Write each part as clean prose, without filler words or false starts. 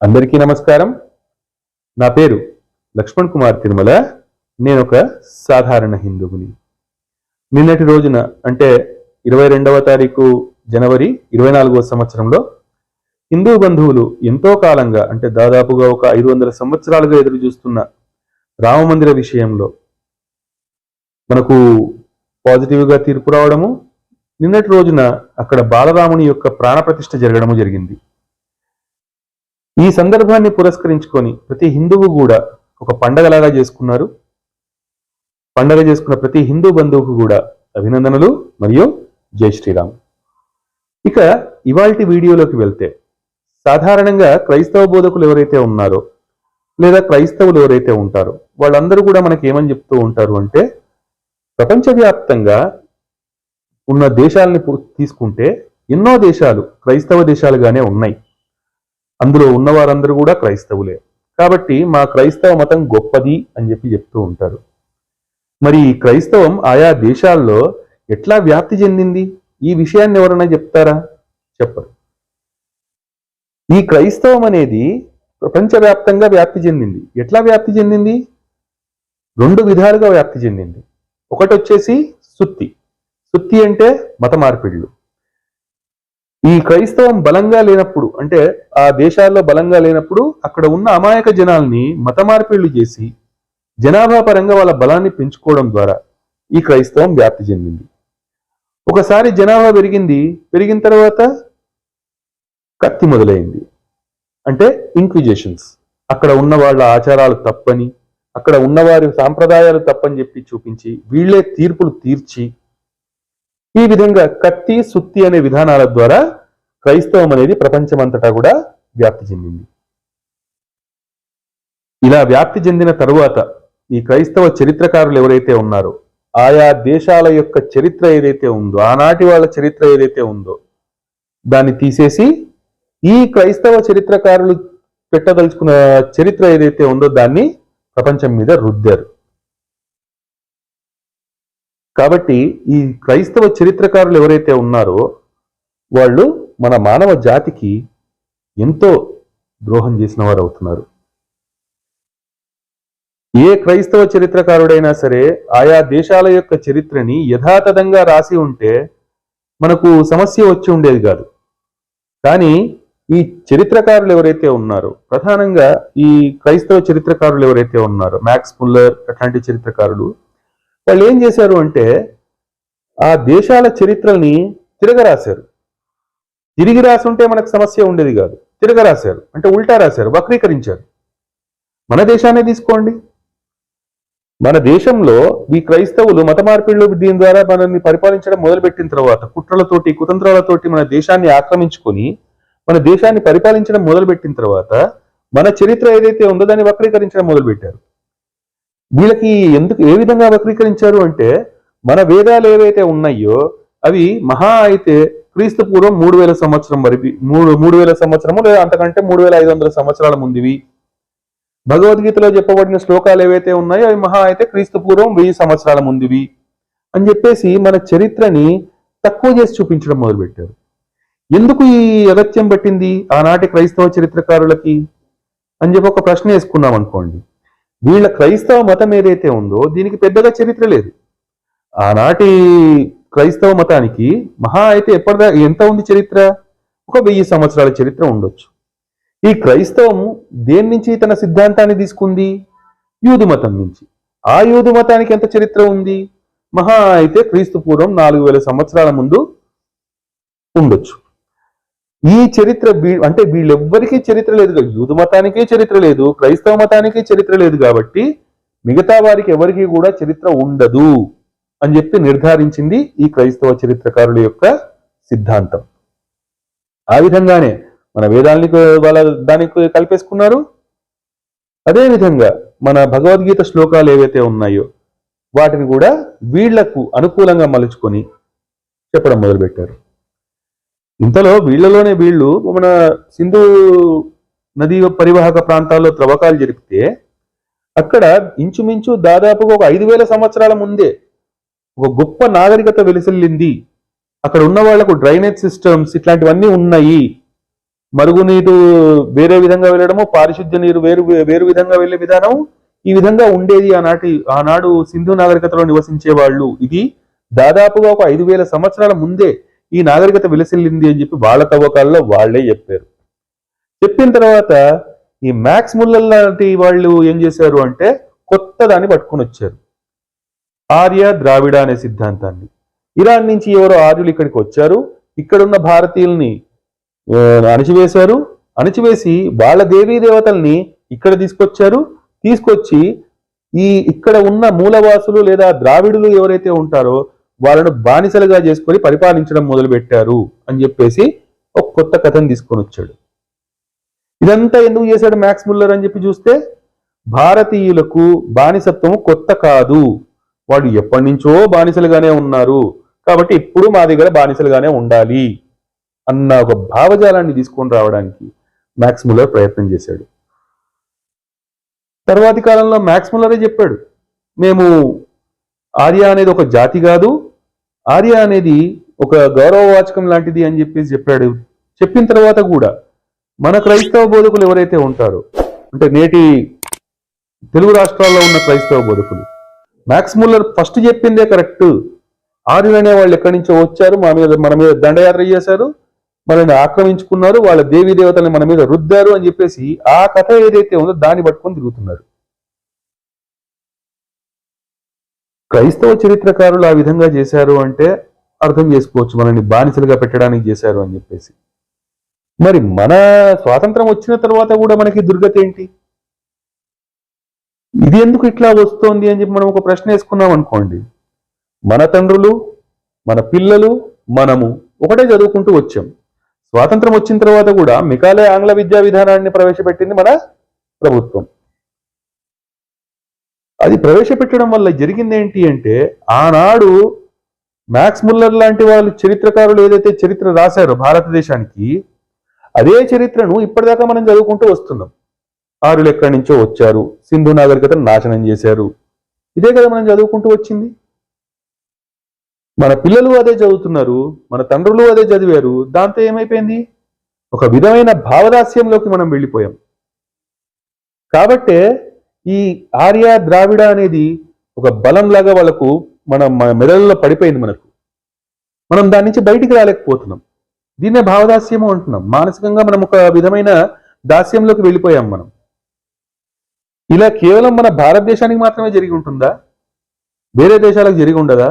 అందరికీ నమస్కారం. నా పేరు లక్ష్మణ్ కుమార్ తిరుమల. నేను ఒక సాధారణ హిందువుని. నిన్నటి రోజున అంటే 22వ తారీఖు జనవరి 24వ సంవత్సరంలో హిందూ బంధువులు ఎంతో కాలంగా అంటే దాదాపుగా ఒక 500 సంవత్సరాలుగా ఎదురు చూస్తున్న రామమందిర విషయంలో మనకు పాజిటివ్గా తీర్పు రావడము, నిన్నటి రోజున అక్కడ బాలరాముని యొక్క ప్రాణప్రతిష్ఠ జరగడము జరిగింది. ఈ సందర్భాన్ని పురస్కరించుకొని ప్రతి హిందువు కూడా ఒక పండగలాగా చేసుకున్నారు. పండగ చేసుకున్న ప్రతి హిందూ బంధువుకు కూడా అభినందనలు మరియు జై శ్రీరామ్. ఇక ఇవాల్టి వీడియోలోకి వెళ్తే, సాధారణంగా క్రైస్తవ బోధకులు ఎవరైతే ఉన్నారో లేదా క్రైస్తవులు ఎవరైతే ఉంటారో వాళ్ళందరూ కూడా మనకి ఏమని చెప్తూ ఉంటారు అంటే, ప్రపంచవ్యాప్తంగా ఉన్న దేశాలని తీసుకుంటే ఎన్నో దేశాలు క్రైస్తవ దేశాలుగానే ఉన్నాయి. అందులో ఉన్నవారందరూ కూడా క్రైస్తవులే. కాబట్టి మా క్రైస్తవ మతం గొప్పది అని చెప్తూ ఉంటారు. మరి ఈ క్రైస్తవం ఆయా దేశాల్లో ఎట్లా వ్యాప్తి చెందింది, ఈ విషయాన్ని ఎవరైనా చెప్తారా? చెప్పరు. ఈ క్రైస్తవం అనేది ప్రపంచవ్యాప్తంగా వ్యాప్తి చెందింది. ఎట్లా వ్యాప్తి చెందింది? 2 విధాలుగా వ్యాప్తి చెందింది. ఒకటి వచ్చేసి సుత్తి అంటే మత మార్పిడులు. ఈ క్రైస్తవం బలంగా లేనప్పుడు, అంటే ఆ దేశాల్లో బలంగా లేనప్పుడు అక్కడ ఉన్న అమాయక జనాల్ని మత మార్పిళ్లు చేసి జనాభా పరంగా వాళ్ళ బలాన్ని పెంచుకోవడం ద్వారా ఈ క్రైస్తవం వ్యాప్తి చెందింది. ఒకసారి జనాభా పెరిగిన తర్వాత కత్తి మొదలైంది. అంటే ఇంక్విజేషన్స్. అక్కడ ఉన్న వాళ్ళ ఆచారాలు తప్పని, అక్కడ ఉన్నవారి సాంప్రదాయాలు తప్పని చెప్పి చూపించి వీళ్లే తీర్పులు తీర్చి, ఈ విధంగా కత్తి సుత్తి అనే విధానాల ద్వారా క్రైస్తవం అనేది ప్రపంచమంతటా కూడా వ్యాప్తి చెందింది. ఇలా వ్యాప్తి చెందిన తరువాత ఈ క్రైస్తవ చరిత్రకారులు ఎవరైతే ఉన్నారో ఆయా దేశాల యొక్క చరిత్ర ఏదైతే ఉందో, ఆనాటి వాళ్ళ చరిత్ర ఏదైతే ఉందో దాన్ని తీసేసి ఈ క్రైస్తవ చరిత్రకారులు పెట్టదలుచుకున్న చరిత్ర ఏదైతే ఉందో దాన్ని ప్రపంచం మీద రుద్దారు. కాబట్టి ఈ క్రైస్తవ చరిత్రకారులు ఎవరైతే ఉన్నారో వాళ్ళు మన మానవ జాతికి ఎంతో ద్రోహం చేసిన వారు అవుతున్నారు. ఏ క్రైస్తవ చరిత్రకారుడైనా సరే ఆయా దేశాల యొక్క చరిత్రని యథాతథంగా రాసి ఉంటే మనకు సమస్య వచ్చి ఉండేది కాదు. కానీ ఈ చరిత్రకారులు ఎవరైతే ఉన్నారో, ప్రధానంగా ఈ క్రైస్తవ చరిత్రకారులు ఎవరైతే ఉన్నారో, మ్యాక్స్ ముల్లర్ అట్లాంటి చరిత్రకారులు, వాళ్ళు ఏం చేశారు అంటే ఆ దేశాల చరిత్రల్ని తిరగరాశారు. తిరిగి రాసుంటే మనకు సమస్య ఉండేది కాదు. తిరగరాశారు అంటే ఉల్టా రాశారు, వక్రీకరించారు. మన దేశాన్ని తీసుకోండి. మన దేశంలో ఈ క్రైస్తవులు మత మార్పిడులు దీని ద్వారా మనల్ని పరిపాలించడం మొదలుపెట్టిన తర్వాత, కుట్రలతోటి కుతంత్రాలతోటి మన దేశాన్ని ఆక్రమించుకొని మన దేశాన్ని పరిపాలించడం మొదలుపెట్టిన తర్వాత మన చరిత్ర ఏదైతే ఉందో దాన్ని వక్రీకరించడం మొదలుపెట్టారు. వీళ్ళకి ఏ విధంగా వక్రీకరించారు అంటే, మన వేదాలు ఏవైతే ఉన్నాయో అవి మహా అయితే క్రీస్తు పూర్వం 3000 సంవత్సరం వరకు 3000 సంవత్సరము లేదా అంతకంటే 3500 సంవత్సరాల ముందువి. భగవద్గీతలో చెప్పబడిన శ్లోకాలు ఏవైతే ఉన్నాయో అవి మహా అయితే క్రీస్తు పూర్వం 1000 సంవత్సరాల ముందువి అని చెప్పేసి మన చరిత్రని తక్కువ చేసి చూపించడం మొదలుపెట్టారు. ఎందుకు ఈ అగత్యం పట్టింది ఆనాటి క్రైస్తవ చరిత్రకారులకి అని చెప్పి ఒక ప్రశ్న వేసుకున్నాం అనుకోండి. వీళ్ళ క్రైస్తవ మతం ఏదైతే ఉందో దీనికి పెద్దగా చరిత్ర లేదు. ఆనాటి క్రైస్తవ మతానికి మహా అయితే ఎంత ఉంది చరిత్ర? ఒక 1000 సంవత్సరాల చరిత్ర ఉండొచ్చు. ఈ క్రైస్తవం దేని నుంచి తన సిద్ధాంతాన్ని తీసుకుంది? యూదు మతం నుంచి. ఆ యూదు మతానికి ఎంత చరిత్ర ఉంది? మహా అయితే క్రీస్తు పూర్వం 4000 సంవత్సరాల ముందు ఉండొచ్చు. ఈ చరిత్ర అంటే వీళ్ళెవ్వరికీ చరిత్ర లేదు. యూదు మతానికి చరిత్ర లేదు, క్రైస్తవ మతానికి చరిత్ర లేదు. కాబట్టి మిగతా వారికి ఎవరికి కూడా చరిత్ర ఉండదు అని చెప్పి నిర్ధారించింది ఈ క్రైస్తవ చరిత్రకారుల యొక్క సిద్ధాంతం. ఆ విధంగానే మన వేదాల్ని వాళ్ళ దానికి కల్పేసుకున్నారు. అదేవిధంగా మన భగవద్గీత శ్లోకాలు ఏవైతే ఉన్నాయో వాటిని కూడా వీళ్లకు అనుకూలంగా మలుచుకొని చెప్పడం మొదలుపెట్టారు. ఇంతలో వీళ్లలోనే వీళ్ళు మన సింధు నదీ పరివాహక ప్రాంతాల్లో త్రవ్వకాలు జరిపితే అక్కడ ఇంచుమించు దాదాపుగా ఒక 5000 సంవత్సరాల ముందే ఒక గొప్ప నాగరికత వెలిసిల్లింది. అక్కడ ఉన్న వాళ్లకు డ్రైనేజ్ సిస్టమ్స్ ఇట్లాంటివన్నీ ఉన్నాయి మరుగునీరు వేరే విధంగా వెళ్ళడము, పారిశుద్ధ్య నీరు వేరు వేరు విధంగా వెళ్ళే విధానం ఈ విధంగా ఉండేది ఆనాడు సింధు నాగరికతలో నివసించే వాళ్ళు. ఇది దాదాపుగా ఒక 5,000 సంవత్సరాల ముందే ఈ నాగరికత విలసిల్లింది అని చెప్పి వాళ్ళ తవ్వకాల్లో వాళ్లే చెప్పారు. చెప్పిన తర్వాత ఈ మ్యాక్స్ ముల్లర్ లాంటి వాళ్ళు ఏం చేశారు అంటే కొత్త దాన్ని పట్టుకొని వచ్చారు, ఆర్య ద్రావిడ అనే సిద్ధాంతాన్ని. ఇరాన్ నుంచి ఎవరో ఆర్యులు ఇక్కడికి వచ్చారు, ఇక్కడున్న భారతీయుల్ని అణిచివేశారు, అణిచివేసి వాళ్ళ దేవీ దేవతల్ని ఇక్కడ తీసుకొచ్చి ఇక్కడ ఉన్న మూలవాసులు లేదా ద్రావిడులు ఎవరైతే ఉంటారో వాళ్ళను బానిసలుగా చేసుకొని పరిపాలించడం మొదలు పెట్టారు అని చెప్పేసి ఒక కొత్త కథను తీసుకొని వచ్చాడు. ఇదంతా ఎందుకు చేశాడు మ్యాక్స్ ముల్లర్ అని చెప్పి చూస్తే, భారతీయులకు బానిసత్వం కొత్త కాదు, వాళ్ళు ఎప్పటి నుంచో బానిసలుగానే ఉన్నారు, కాబట్టి ఇప్పుడు మా దగ్గర బానిసలుగానే ఉండాలి అన్న ఒక భావజాలాన్ని తీసుకొని రావడానికి మ్యాక్స్ ముల్లర్ ప్రయత్నం చేశాడు. తర్వాతి కాలంలో మ్యాక్స్ ముల్లరే చెప్పాడు, మేము ఆర్య అనేది ఒక జాతి కాదు, ఆర్య అనేది ఒక గౌరవవాచకం లాంటిది అని చెప్పాడు. చెప్పిన తర్వాత కూడా మన క్రైస్తవ బోధకులు ఎవరైతే ఉంటారో, అంటే నేటి తెలుగు రాష్ట్రాల్లో ఉన్న క్రైస్తవ బోధకులు, మ్యాక్స్ ముల్లర్ ఫస్ట్ చెప్పిందే కరెక్ట్, ఆర్యులు అనే వాళ్ళు ఎక్కడి నుంచో వచ్చారు, మన మీద దండయాత్ర చేశారు, మనల్ని ఆక్రమించుకున్నారు, వాళ్ళ దేవీ దేవతల్ని మన మీద రుద్దారు అని చెప్పేసి ఆ కథ ఏదైతే ఉందో దాన్ని పట్టుకొని తిరుగుతున్నారు. క్రైస్తవ చరిత్రకారులు ఆ విధంగా చేశారు అంటే అర్థం చేసుకోవచ్చు, మనల్ని బానిసలుగా పెట్టడానికి చేశారు అని చెప్పేసి. మరి మన స్వాతంత్రం వచ్చిన తర్వాత కూడా మనకి దుర్గతి ఏంటి, ఇది ఎందుకు ఇట్లా వస్తోంది అని చెప్పి మనం ఒక ప్రశ్న వేసుకున్నాం అనుకోండి, మన తండ్రులు, మన పిల్లలు, మనము ఒకటే చదువుకుంటూ వచ్చాం. స్వాతంత్రం వచ్చిన తర్వాత కూడా మెకాలే ఆంగ్ల విద్యా విధానాన్ని ప్రవేశపెట్టింది మన ప్రభుత్వం. అది ప్రవేశపెట్టడం వల్ల జరిగింది ఏంటి అంటే, ఆనాడు మ్యాక్స్ ముల్లర్ లాంటి వాళ్ళు చరిత్రకారులు ఏదైతే చరిత్ర రాశారో భారతదేశానికి, అదే చరిత్రను ఇప్పటిదాకా మనం చదువుకుంటూ వస్తున్నాం. ఆర్యులు ఎక్కడి నుంచో వచ్చారు, సింధు నాగరికతను నాశనం చేశారు, ఇదే కదా మనం చదువుకుంటూ వచ్చింది. మన పిల్లలు అదే చదువుతున్నారు, మన తండ్రులు అదే చదివారు. దాంతో ఏమైపోయింది, ఒక విధమైన భావదాస్యంలోకి మనం వెళ్ళిపోయాం. కాబట్టే ఈ ఆర్య ద్రావిడ అనేది ఒక బలంలాగా వాళ్ళకు మన మెదడులో పడిపోయింది. మనం దాని నుంచి బయటికి రాలేకపోతున్నాం. దీన్నే భావదాస్యము అంటున్నాం. మానసికంగా మనం ఒక విధమైన దాస్యంలోకి వెళ్ళిపోయాం మనం. ఇలా కేవలం మన భారతదేశానికి మాత్రమే జరిగి ఉంటుందా, వేరే దేశాలకు జరిగి ఉండదా?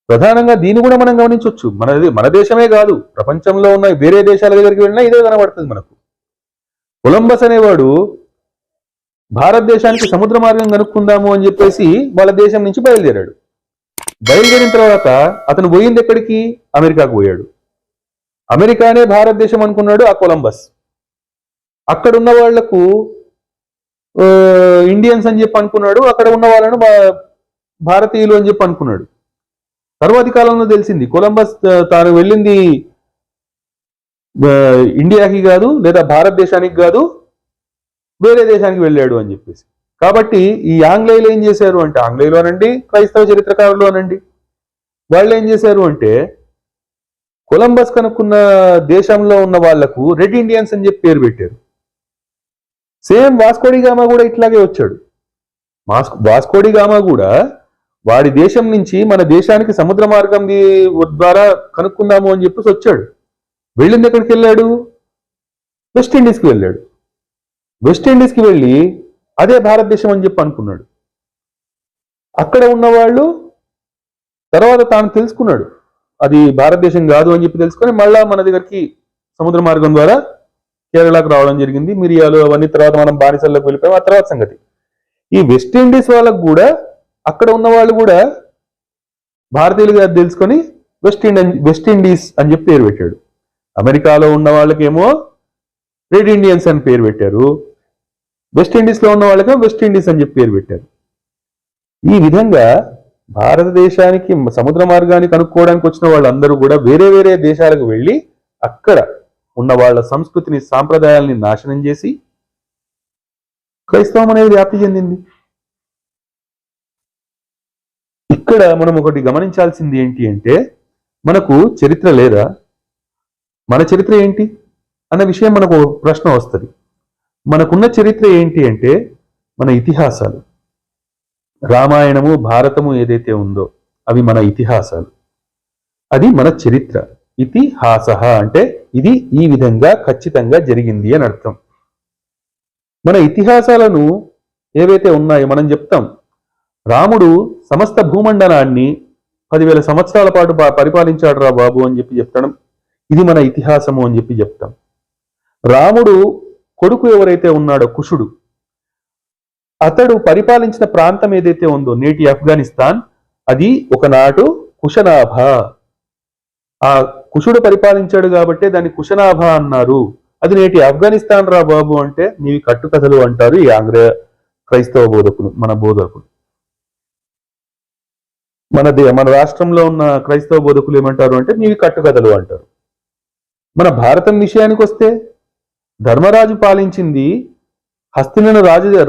ప్రధానంగా దీన్ని కూడా మనం గమనించవచ్చు. మన దేశమే కాదు, ప్రపంచంలో ఉన్న వేరే దేశాల దగ్గరికి వెళ్ళినా ఇదే కనబడుతుంది మనకు. కొలంబస్ అనేవాడు భారతదేశానికి సముద్ర మార్గం కనుక్కుందాము అని చెప్పేసి వాళ్ళ దేశం నుంచి బయలుదేరాడు. బయలుదేరిన తర్వాత అతను పోయింది ఎక్కడికి, అమెరికాకు పోయాడు. అమెరికానే భారతదేశం అనుకున్నాడు ఆ కొలంబస్. అక్కడ ఉన్న వాళ్లకు ఇండియన్స్ అని చెప్పి అనుకున్నాడు, అక్కడ ఉన్న వాళ్ళను భారతీయులు అని చెప్పి అనుకున్నాడు. తర్వాతి కాలంలో తెలిసింది కొలంబస్ తాను వెళ్ళింది ఇండియాకి కాదు, లేదా భారతదేశానికి కాదు, వేరే దేశానికి వెళ్ళాడు అని చెప్పేసి. కాబట్టి ఈ ఆంగ్లేయులు ఏం చేశారు అంటే, ఆంగ్లేయులు అనండి, క్రైస్తవ చరిత్రకారులు అనండి, వాళ్ళు ఏం చేశారు అంటే, కొలంబస్ కనుక్కున్న దేశంలో ఉన్న వాళ్లకు రెడ్ ఇండియన్స్ అని చెప్పి పేరు పెట్టారు. సేమ్ వాస్కోడిగామా కూడా ఇట్లాగే వచ్చాడు. వాస్కోడిగామా కూడా వాడి దేశం నుంచి మన దేశానికి సముద్ర మార్గం ద్వారా కనుక్కుందాము అని చెప్పేసి వచ్చాడు. వెళ్ళింది ఎక్కడికి వెళ్ళాడు, వెస్టిండీస్కి వెళ్ళాడు. వెస్టిండీస్కి వెళ్ళి అదే భారతదేశం అని చెప్పి అనుకున్నాడు. అక్కడ ఉన్నవాళ్ళు తర్వాత తాను తెలుసుకున్నాడు అది భారతదేశం కాదు అని చెప్పి తెలుసుకొని మళ్ళా మన దగ్గరికి సముద్ర మార్గం ద్వారా కేరళకు రావడం జరిగింది. మిరియాలు అవన్నీ తర్వాత మనం బానిసల్లోకి వెళ్ళిపోయాం, ఆ తర్వాత సంగతి. ఈ వెస్టిండీస్ వాళ్ళకు కూడా అక్కడ ఉన్న వాళ్ళు కూడా భారతీయులుగా తెలుసుకొని వెస్టిండీస్ అని చెప్పి పేరు పెట్టాడు. అమెరికాలో ఉన్న వాళ్ళకేమో రెడ్ ఇండియన్స్ అని పేరు పెట్టారు, వెస్టిండీస్లో ఉన్న వాళ్ళకేమో వెస్టిండీస్ అని చెప్పి పేరు పెట్టారు. ఈ విధంగా భారతదేశానికి సముద్ర మార్గాన్ని కనుక్కోవడానికి వచ్చిన వాళ్ళందరూ కూడా వేరే వేరే దేశాలకు వెళ్ళి అక్కడ ఉన్న వాళ్ళ సంస్కృతిని, సాంప్రదాయాల్ని నాశనం చేసి క్రైస్తవం అనేది వ్యాప్తి చెందింది. ఇక్కడ మనం ఒకటి గమనించాల్సింది ఏంటి అంటే, మనకు చరిత్ర లేదా? మన చరిత్ర ఏంటి? అన్న విషయం మనకు ప్రశ్న వస్తుంది. మనకున్న చరిత్ర ఏంటి అంటే మన ఇతిహాసాలు. రామాయణము, భారతము ఏదైతే ఉందో అవి మన ఇతిహాసాలు, అది మన చరిత్ర. ఇతిహాస అంటే ఇది ఈ విధంగా ఖచ్చితంగా జరిగింది అని అర్థం. మన ఇతిహాసాలను ఏవైతే ఉన్నాయో మనం చెప్తాం, రాముడు సమస్త భూమండలాన్ని 10,000 సంవత్సరాల పాటు పరిపాలించాడు రా బాబు అని చెప్పి చెప్తాం. ఇది మన ఇతిహాసము అని చెప్పి చెప్తాం. రాముడు కొడుకు ఎవరైతే ఉన్నాడో కుషుడు, అతడు పరిపాలించిన ప్రాంతం ఏదైతే ఉందో నేటి ఆఫ్ఘనిస్తాన్, అది ఒకనాడు కుశనాభ. ఆ కుషుడు పరిపాలించాడు కాబట్టి దాన్ని కుశనాభ అన్నారు. అది నేటి ఆఫ్ఘనిస్తాన్ రా బాబు అంటే నీవి కట్టుకథలు అంటారు ఈ క్రైస్తవ బోధకులు, మన బోధకులు. మన రాష్ట్రంలో ఉన్న క్రైస్తవ బోధకులు ఏమంటారు అంటే నీవి కట్టుకథలు అంటారు. మన భారతం విషయానికి వస్తే ధర్మరాజు పాలించింది హస్తినను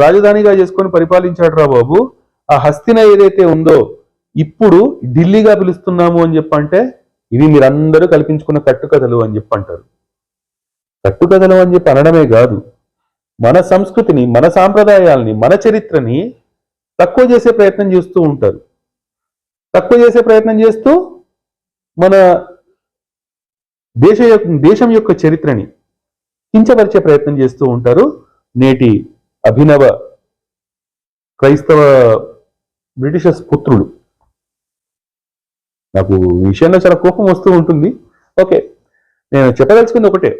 రాజధానిగా చేసుకొని పరిపాలించాడు రా బాబు. ఆ హస్తిన ఏదైతే ఉందో ఇప్పుడు ఢిల్లీగా పిలుస్తున్నాము అని చెప్పంటే ఇవి మీరందరూ కల్పించుకున్న కట్టుకథలు అని చెప్పంటారు. కట్టుకథలు అని చెప్పి అనడమే కాదు, మన సంస్కృతిని, మన సాంప్రదాయాల్ని, మన చరిత్రని తక్కువ చేసే ప్రయత్నం చేస్తూ ఉంటారు. తక్కువ చేసే ప్రయత్నం చేస్తూ మన దేశం యొక్క చరిత్రని కించపరిచే ప్రయత్నం చేస్తూ ఉంటారు నేటి అభినవ క్రైస్తవ బ్రిటిషర్స్ పుత్రులు. నాకు ఈ విషయంలో చాలా కోపం వస్తూ ఉంటుంది. ఓకే, నేను చెప్పదలుచుకుంది ఒకటే,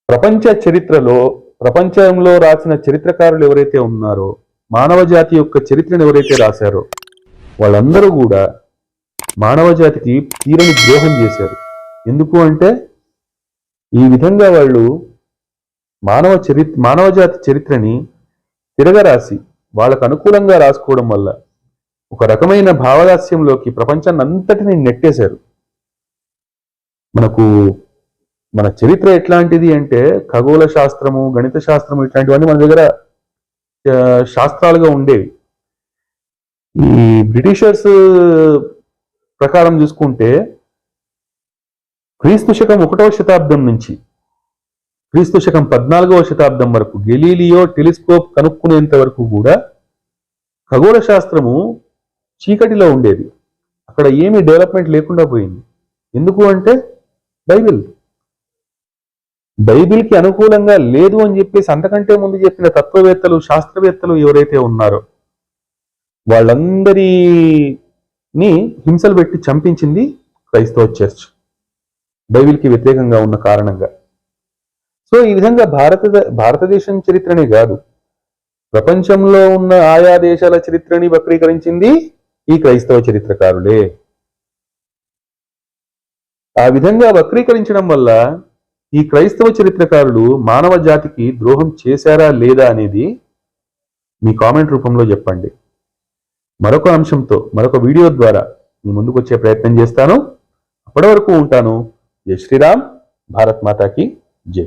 ప్రపంచ చరిత్రలో ప్రపంచంలో రాసిన చరిత్రకారులు ఎవరైతే ఉన్నారో, మానవ జాతి యొక్క చరిత్రను ఎవరైతే రాశారో వాళ్ళందరూ కూడా మానవ జాతికి తీరని ద్రోహం చేశారు. ఎందుకు అంటే ఈ విధంగా వాళ్ళు మానవ జాతి చరిత్రని తిరగరాసి వాళ్ళకు అనుకూలంగా రాసుకోవడం వల్ల ఒక రకమైన భావదాస్యంలోకి ప్రపంచాన్ని అంతటిని నెట్టేశారు. మన చరిత్ర ఎట్లాంటిది అంటే ఖగోళ శాస్త్రము, గణిత శాస్త్రము ఇట్లాంటివన్నీ మన దగ్గర శాస్త్రాలుగా ఉండేవి. ఈ బ్రిటిషర్స్ ప్రకారం చూసుకుంటే క్రీస్తు శకం 1వ శతాబ్దం నుంచి క్రీస్తు శకం 14వ శతాబ్దం వరకు గెలీలియో టెలిస్కోప్ కనుక్కునేంత వరకు కూడా ఖగోళ శాస్త్రము చీకటిలో ఉండేది. అక్కడ ఏమీ డెవలప్మెంట్ లేకుండా పోయింది. ఎందుకు అంటే బైబిల్కి అనుకూలంగా లేదు అని చెప్పేసి అంతకంటే ముందు చెప్పిన తత్వవేత్తలు, శాస్త్రవేత్తలు ఎవరైతే ఉన్నారో వాళ్ళందరినీ హింసలు పెట్టి చంపించింది క్రైస్తవ చర్చ్, బైబిల్కి వ్యతిరేకంగా ఉన్న కారణంగా. సో ఈ విధంగా భారతదేశం చరిత్రనే కాదు, ప్రపంచంలో ఉన్న ఆయా దేశాల చరిత్రని వక్రీకరించింది ఈ క్రైస్తవ చరిత్రకారులే. ఆ విధంగా వక్రీకరించడం వల్ల ఈ క్రైస్తవ చరిత్రకారులు మానవ జాతికి ద్రోహం చేశారా లేదా అనేది మీ కామెంట్ రూపంలో చెప్పండి. మరొక అంశంతో మరొక వీడియో ద్వారా మీ ముందుకు వచ్చే ప్రయత్నం చేస్తాను. అప్పటి వరకు ఉంటాను. జై శ్రీరామ్. భారత్ మాతాకి జై.